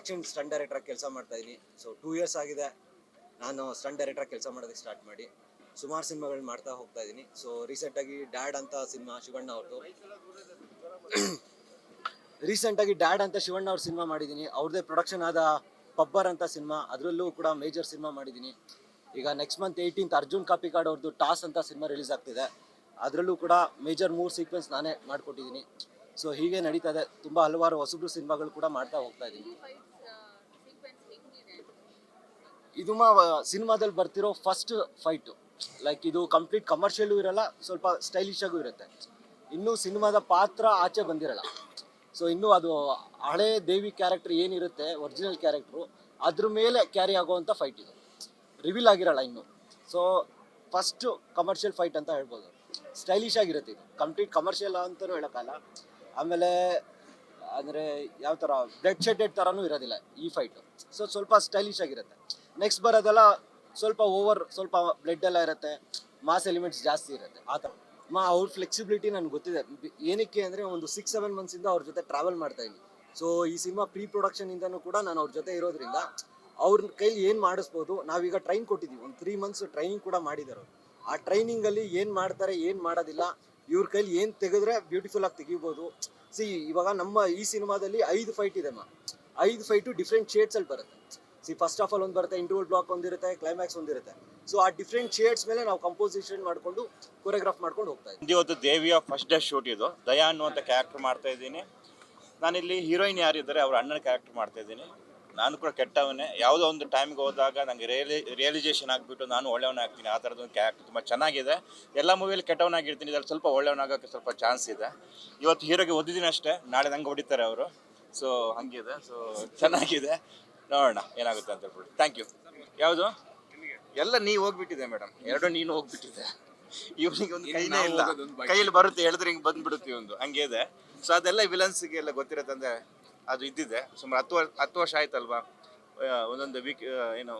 Action stunt director ಕೆಲಸ ಮಾಡ್ತಾ ಇದ್ದೀನಿ. ಸೊ 2 ಇಯರ್ಸ್ ಆಗಿದೆ ನಾನು ಸ್ಟಂಟ್ ಡೈರೆಕ್ಟರ್ ಕೆಲಸ ಮಾಡೋದಕ್ಕೆ ಸ್ಟಾರ್ಟ್ ಮಾಡಿ. ಸುಮಾರು ಸಿನಿಮಾಗಳು ಮಾಡ್ತಾ ಹೋಗ್ತಾ ಇದ್ದೀನಿ. ಸೊ ರೀಸೆಂಟಾಗಿ ಡ್ಯಾಡ್ ಅಂತ ಸಿನಿಮಾ ಶಿವಣ್ಣ ಅವ್ರದ್ದು ಶಿವಣ್ಣ ಅವ್ರ ಸಿನಿಮಾ ಮಾಡಿದ್ದೀನಿ. ಅವ್ರದ್ದೇ ಪ್ರೊಡಕ್ಷನ್ ಆದ ಪಬ್ಬರ್ ಅಂತ ಸಿನಿಮಾ, ಅದರಲ್ಲೂ ಕೂಡ ಮೇಜರ್ ಸಿನಿಮಾ ಮಾಡಿದ್ದೀನಿ. ಈಗ next month 18th Arjun Kapikad ಅವ್ರದ್ದು ಟಾಸ್ ಅಂತ ಸಿನಿಮಾ ರಿಲೀಸ್ ಆಗ್ತಿದೆ. ಅದರಲ್ಲೂ ಕೂಡ ಮೇಜರ್ 3 ಸೀಕ್ವೆನ್ಸ್ ನಾನೇ ಮಾಡಿಕೊಟ್ಟಿದ್ದೀನಿ. ಸೊ ಹೀಗೆ ನಡೀತಾ ಇದೆ. ತುಂಬ ಹಲವಾರು ಹೊಸಬ್ರು ಸಿನಿಮಾಗಳು ಕೂಡ ಮಾಡ್ತಾ ಹೋಗ್ತಾ ಇದ್ದೀನಿ. ಇದು ಸಿನಿಮಾದಲ್ಲಿ ಬರ್ತಿರೋ ಫಸ್ಟ್ ಫೈಟು. ಲೈಕ್ ಇದು ಕಂಪ್ಲೀಟ್ ಕಮರ್ಷಿಯಲ್ಲೂ ಇರಲ್ಲ, ಸ್ವಲ್ಪ ಸ್ಟೈಲಿಶ್ ಆಗೂ ಇರುತ್ತೆ. ಇನ್ನೂ ಸಿನಿಮಾದ ಪಾತ್ರ ಆಚೆ ಬಂದಿರಲ್ಲ. ಸೊ ಇನ್ನೂ ಅದು ಹಳೆ ದೇವಿ ಕ್ಯಾರೆಕ್ಟರ್ ಏನಿರುತ್ತೆ, ಒರಿಜಿನಲ್ ಕ್ಯಾರೆಕ್ಟ್ರು, ಅದ್ರ ಮೇಲೆ ಕ್ಯಾರಿ ಆಗುವಂಥ ಫೈಟ್ ಇದು. ರಿವೀಲ್ ಆಗಿರಲ್ಲ ಇನ್ನು. ಸೊ ಫಸ್ಟು ಕಮರ್ಷಿಯಲ್ ಫೈಟ್ ಅಂತ ಹೇಳ್ಬೋದು. ಸ್ಟೈಲಿಶ್ ಆಗಿರುತ್ತೆ ಇದು. ಕಂಪ್ಲೀಟ್ ಕಮರ್ಷಿಯಲ್ ಅಂತಲೂ ಹೇಳೋಕ್ಕಲ್ಲ. ಆಮೇಲೆ ಅಂದರೆ ಯಾವ ಥರ ಬ್ಲಡ್ ಶೆಡೆಡ್ ಥರನೂ ಇರೋದಿಲ್ಲ ಈ ಫೈಟು. ಸೊ ಸ್ವಲ್ಪ ಸ್ಟೈಲಿಶ್ ಆಗಿರುತ್ತೆ. ನೆಕ್ಸ್ಟ್ ಬರೋದೆಲ್ಲ ಸ್ವಲ್ಪ ಸ್ವಲ್ಪ ಬ್ಲಡ್ ಎಲ್ಲ ಇರುತ್ತೆ, ಮಾಸ್ ಎಲಿಮೆಂಟ್ಸ್ ಜಾಸ್ತಿ ಇರುತ್ತೆ ಆ ಥರ. ಅವ್ರ ಫ್ಲೆಕ್ಸಿಬಿಲಿಟಿ ನನಗೆ ಗೊತ್ತಿದೆ. ಏನಕ್ಕೆ ಅಂದರೆ ಒಂದು 6-7 ಮಂತ್ಸಿಂದ ಅವ್ರ ಜೊತೆ ಟ್ರಾವೆಲ್ ಮಾಡ್ತಾ ಇದ್ದೀನಿ. ಸೊ ಈ ಸಿನಿಮಾ ಪ್ರೀ ಪ್ರೊಡಕ್ಷನಿಂದನೂ ಕೂಡ ನಾನು ಅವ್ರ ಜೊತೆ ಇರೋದ್ರಿಂದ ಅವ್ರ ಕೈಲಿ ಏನು ಮಾಡಿಸ್ಬೋದು. ನಾವೀಗ ಟ್ರೈನ್ ಕೊಟ್ಟಿದ್ದೀವಿ, ಒಂದು 3 ಮಂತ್ಸ್ ಟ್ರೈನಿಂಗ್ ಕೂಡ ಮಾಡಿದ್ದಾರೆ. ಆ ಟ್ರೈನಿಂಗಲ್ಲಿ ಏನು ಮಾಡ್ತಾರೆ, ಏನು ಮಾಡೋದಿಲ್ಲ, ಇವ್ರ ಕೈಲಿ ಏನು ತೆಗೆದ್ರೆ ಬ್ಯೂಟಿಫುಲ್ ಆಗಿ ತೆಗಿಬೋದು. ಇವಾಗ ನಮ್ಮ ಈ ಸಿನಿಮಾದಲ್ಲಿ 5 ಫೈಟ್ ಇದೆ 5 ಫೈಟು ಡಿಫ್ರೆಂಟ್ ಶೇಡ್ಸಲ್ಲಿ ಬರುತ್ತೆ. ಫಸ್ಟ್ ಆಫ್ ಆಲ್ ಒಂದು ಬರುತ್ತೆ, ಇಂಟರ್ವಲ್ ಬ್ಲಾಕ್ ಒಂದಿರುತ್ತೆ, ಕ್ಲೈಮ್ಯಾಕ್ಸ್ ಒಂದಿರುತ್ತೆ. ಸೊ ಆ ಡಿಫ್ರೆಂಟ್ ಶೇಡ್ಸ್ ಮೇಲೆ ನಾವು ಕಂಪೋಸಿಷನ್ ಮಾಡಿಕೊಂಡು ಕೊರಿಯೋಗ್ರಾಫ್ ಮಾಡ್ಕೊಂಡು ಹೋಗ್ತಾ ಇದ್ದೀವಿ. ಇವತ್ತು ದೇವಿಯ ಫಸ್ಟ್ ಡೇ ಶೂಟ್ ಇದು. ದಯಾ ಅನ್ನುವಂಥ ಕ್ಯಾರೆಕ್ಟರ್ ಮಾಡ್ತಾ ಇದ್ದೀನಿ. ನಾನಿಲ್ಲಿ ಹೀರೋಯಿನ್ ಯಾರಿದ್ದಾರೆ ಅವ್ರ ಅಣ್ಣನ ಕ್ಯಾರೆಕ್ಟರ್ ಮಾಡ್ತಾ ಇದ್ದೀನಿ. ನಾನು ಕೂಡ ಕೆಟ್ಟವನೇ. ಯಾವುದೋ ಒಂದು ಟೈಮ್ಗೆ ಹೋದಾಗ ನನಗೆ ರಿಯಲೈಸೇಷನ್ ಆಗಿಬಿಟ್ಟು ನಾನು ಒಳ್ಳೆಯವನಾಗ್ತೀನಿ. ಆ ಥರದೊಂದು ಕ್ಯಾರೆಕ್ಟರ್ ತುಂಬ ಚೆನ್ನಾಗಿದೆ. ಎಲ್ಲ ಮೂವಿಯಲ್ಲಿ ಕೆಟ್ಟವನಾಗಿರ್ತೀನಿ, ಇದರಲ್ಲಿ ಸ್ವಲ್ಪ ಒಳ್ಳೆಯವನಾಗೋಕ್ಕೆ ಸ್ವಲ್ಪ ಚಾನ್ಸ್ ಇದೆ. ಇವತ್ತು ಹೀರೋಗೆ ಓದಿದ್ದೀನಿ ಅಷ್ಟೇ, ನಾಳೆ ನಂಗೆ ಹೊಡಿತಾರೆ ಅವರು. ಸೊ ಹಂಗಿದೆ. ಸೊ ಚೆನ್ನಾಗಿದೆ, ನೋಡೋಣ ಏನಾಗುತ್ತೆ ಅಂತ ಹೇಳ್ಬಿಟ್ಟು. Thank you. ಯಾವುದು ಎಲ್ಲ ನೀವು ಹೋಗ್ಬಿಟ್ಟಿದೆ ಮೇಡಮ್, ಎರಡು ನೀನು ಹೋಗ್ಬಿಟ್ಟಿದೆ. ಇವನಿಗೆ ಒಂದು ಕೈನೇ ಇಲ್ಲ, ಕೈಯಲ್ಲಿ ಬರುತ್ತೆ ಹೇಳಿದ್ರೆ ಹಿಂಗೆ ಬಂದ್ಬಿಡುತ್ತೆ ಒಂದು, ಹಂಗೆ ಇದೆ. ಸೊ ಅದೆಲ್ಲ ವಿಲನ್ಸ್ಗೆ ಎಲ್ಲ ಗೊತ್ತಿರತ್ತಂದ್ರೆ ಅದು ಇದ್ದಿದೆ. ಸುಮಾರು 10 ವರ್ಷ ಆಯ್ತಲ್ವಾ. ಒಂದೊಂದು ವೀಕ್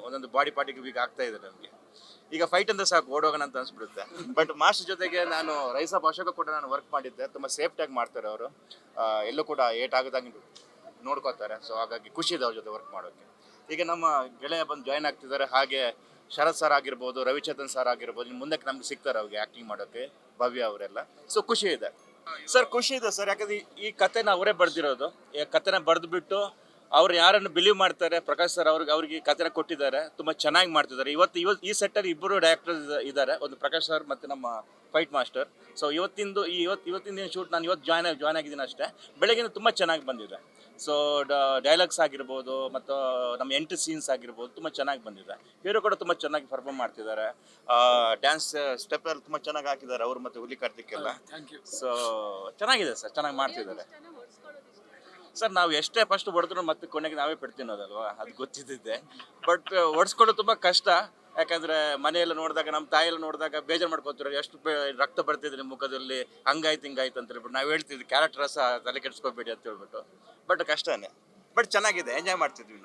ಒಂದೊಂದು ಬಾಡಿ ಪಾರ್ಟಿಗೆ ವೀಕ್ ಆಗ್ತಾ ಇದೆ ನಮಗೆ. ಈಗ ಫೈಟ್ ಅಂತ ಸಾಕು ಓಡೋಗೋಣ ಅಂತ ಅನ್ಸ್ಬಿಡುತ್ತೆ. ಬಟ್ ಮಾಸ್ಟರ್ ಜೊತೆಗೆ ನಾನು ರೈಸಾ ಭಾಷೆಗೂ ಕೂಡ ನಾನು ವರ್ಕ್ ಮಾಡಿದ್ದೆ. ತುಂಬ ಸೇಫ್ಟಿಯಾಗಿ ಮಾಡ್ತಾರೆ ಅವರು. ಎಲ್ಲೂ ಕೂಡ ಏಟ್ ಆಗದಂಗೆ ನೋಡ್ಕೋತಾರೆ. ಸೊ ಹಾಗಾಗಿ ಖುಷಿ ಇದೆ ಅವ್ರ ಜೊತೆ ವರ್ಕ್ ಮಾಡೋಕ್ಕೆ. ಈಗ ನಮ್ಮ ಗೆಳೆಯ ಬಂದು ಜಾಯ್ನ್ ಆಗ್ತಿದ್ದಾರೆ. ಹಾಗೆ ಶರತ್ ಸರ್ ಆಗಿರ್ಬೋದು, ರವಿಚಂದ್ರನ್ ಸರ್ ಆಗಿರ್ಬೋದು, ಇನ್ನು ಮುಂದಕ್ಕೆ ನಮ್ಗೆ ಸಿಗ್ತಾರೆ ಅವ್ರಿಗೆ ಆ್ಯಕ್ಟಿಂಗ್ ಮಾಡೋಕ್ಕೆ, ಭವ್ಯ ಅವರೆಲ್ಲ. ಸೊ ಖುಷಿ ಇದೆ ಸರ್, ಖುಷಿ ಇದೆ ಸರ್. ಯಾಕಂದ್ರೆ ಈ ಕಥೆನ ಅವರೇ ಬರೆದಿರೋದು. ಈ ಕಥೆನ ಬರೆದುಬಿಟ್ಟು ಅವ್ರು ಯಾರನ್ನು ಬಿಲೀವ್ ಮಾಡ್ತಾರೆ, ಪ್ರಕಾಶ್ ಸರ್ ಅವ್ರಿಗೆ ಕಥೆನ ಕೊಟ್ಟಿದ್ದಾರೆ. ತುಂಬ ಚೆನ್ನಾಗಿ ಮಾಡ್ತಿದ್ದಾರೆ. ಇವತ್ತು ಈ ಸೆಟ್ಟಲ್ಲಿ ಇಬ್ಬರು ಡೈರೆಕ್ಟರ್ ಇದ್ದಾರೆ, ಒಂದು ಪ್ರಕಾಶ್ ಸರ್ ಮತ್ತು ನಮ್ಮ ಫೈಟ್ ಮಾಸ್ಟರ್. ಸೊ ಇವತ್ತಿನ ಶೂಟ್ ನಾನು ಇವತ್ತು ಜಾಯ್ನ್ ಆಗಿದ್ದೀನಿ ಅಷ್ಟೇ. ಬೆಳಗ್ಗೆ ತುಂಬ ಚೆನ್ನಾಗಿ ಬಂದಿದೆ. ಸೊ ಡೈಲಾಗ್ಸ್ ಆಗಿರ್ಬೋದು ಮತ್ತು ನಮ್ಮ 8 ಸೀನ್ಸ್ ಆಗಿರ್ಬೋದು ತುಂಬ ಚೆನ್ನಾಗಿ ಬಂದಿದೆ. ಹೀರೋ ಕೂಡ ತುಂಬ ಚೆನ್ನಾಗಿ ಪರ್ಫಾರ್ಮ್ ಮಾಡ್ತಿದ್ದಾರೆ. ಡ್ಯಾನ್ಸ್ ಸ್ಟೆಪ್ ಎಲ್ಲ ತುಂಬ ಚೆನ್ನಾಗಿ ಹಾಕಿದ್ದಾರೆ ಅವರು ಮತ್ತು ಹುಲಿ ಕಾರ್ತಿಕ್ ಎಲ್ಲ. ಸೊ ಚೆನ್ನಾಗಿದೆ ಸರ್, ಚೆನ್ನಾಗಿ ಮಾಡ್ತಿದ್ದಾರೆ ಸರ್. ನಾವು ಎಷ್ಟೇ ಫಸ್ಟ್ ಹೊಡೆದ್ರು ಮತ್ತೆ ಕೊನೆಗೆ ನಾವೇ ತಿನ್ನೋದಲ್ವಾ, ಅದು ಗೊತ್ತಿದ್ದಿದ್ದೆ. ಬಟ್ ಹೊಡ್ಸ್ಕೊಳ್ಳೋದು ತುಂಬ ಕಷ್ಟ. ಯಾಕಂದರೆ ಮನೆಯೆಲ್ಲ ನೋಡಿದಾಗ, ನಮ್ಮ ತಾಯಿಯೆಲ್ಲ ನೋಡಿದಾಗ ಬೇಜಾರು ಮಾಡ್ಕೊತಾರೆ. ಎಷ್ಟು ರಕ್ತ ಬರ್ತಿದ್ರೆ ಮುಖದಲ್ಲಿ, ಹಂಗಾಯ್ತು ಹಿಂಗಾಯ್ತು ಅಂತ ಹೇಳ್ಬಿಟ್ಟು ನಾವು ಹೇಳ್ತಿದ್ವಿ, ಕ್ಯಾರೆಕ್ಟರ್ ಸಹ ತಲೆ ಕೆಡಿಸ್ಕೋಬೇಡಿ ಅಂತ ಹೇಳ್ಬಿಟ್ಟು. ಬಟ್ ಕಷ್ಟನೇ, ಬಟ್ ಚೆನ್ನಾಗಿದೆ, ಎಂಜಾಯ್ ಮಾಡ್ತಿದ್ವಿ ನಾವು.